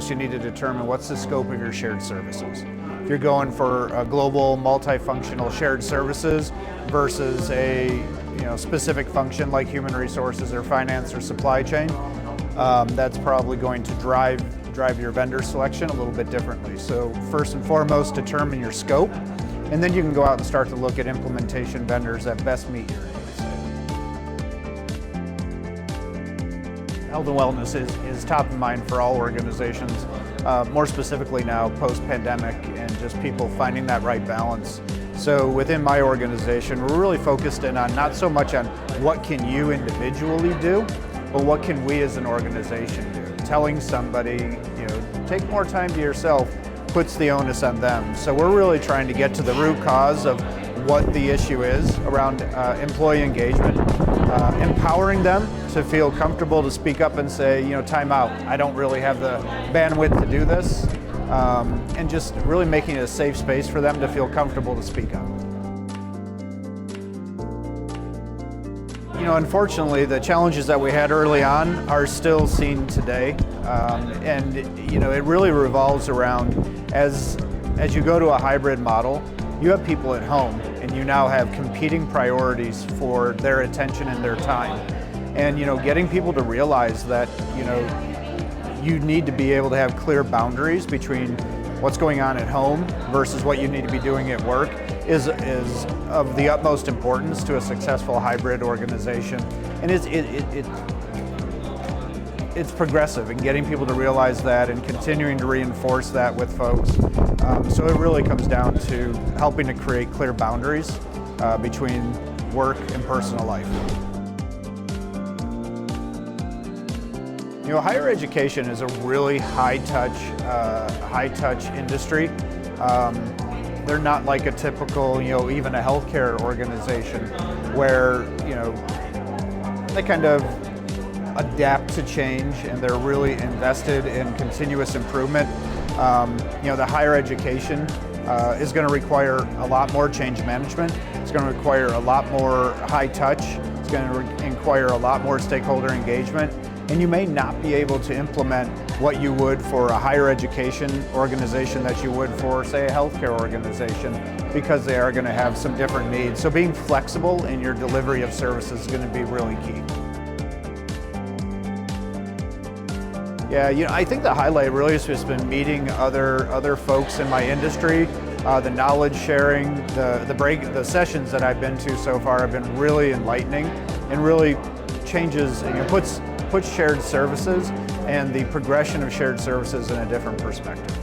foremost, you need to determine what's the scope of your shared services. If you're going for a global multifunctional shared services versus a specific function like human resources or finance or supply chain, that's probably going to drive your vendor selection a little bit differently. So first and foremost, determine your scope, and then you can go out and start to look at implementation vendors that best meet your needs. Health and wellness is top of mind for all organizations, more specifically now post-pandemic, and just people finding that right balance. So within my organization, we're really focused in on not so much on what can you individually do, but what can we as an organization do. Telling somebody, take more time to yourself puts the onus on them. So we're really trying to get to the root cause of what the issue is around employee engagement, empowering them to feel comfortable to speak up and say, time out, I don't really have the bandwidth to do this, and just really making it a safe space for them to feel comfortable to speak up. Unfortunately, the challenges that we had early on are still seen today, and it really revolves around as you go to a hybrid model, you have people at home, and you now have competing priorities for their attention and their time. And getting people to realize that you need to be able to have clear boundaries between what's going on at home versus what you need to be doing at work is of the utmost importance to a successful hybrid organization. And it's progressive, and getting people to realize that and continuing to reinforce that with folks. So it really comes down to helping to create clear boundaries between work and personal life. Higher education is a really high-touch industry. They're not like a typical, even a healthcare organization where, they kind of adapt to change and they're really invested in continuous improvement. The higher education is going to require a lot more change management. It's going to require a lot more high touch. It's going to require a lot more stakeholder engagement. And you may not be able to implement what you would for a higher education organization that you would for, say, a healthcare organization, because they are going to have some different needs. So being flexible in your delivery of services is going to be really key. Yeah, I think the highlight really has just been meeting other folks in my industry. The knowledge sharing, the sessions that I've been to so far have been really enlightening and really changes, puts shared services and the progression of shared services in a different perspective.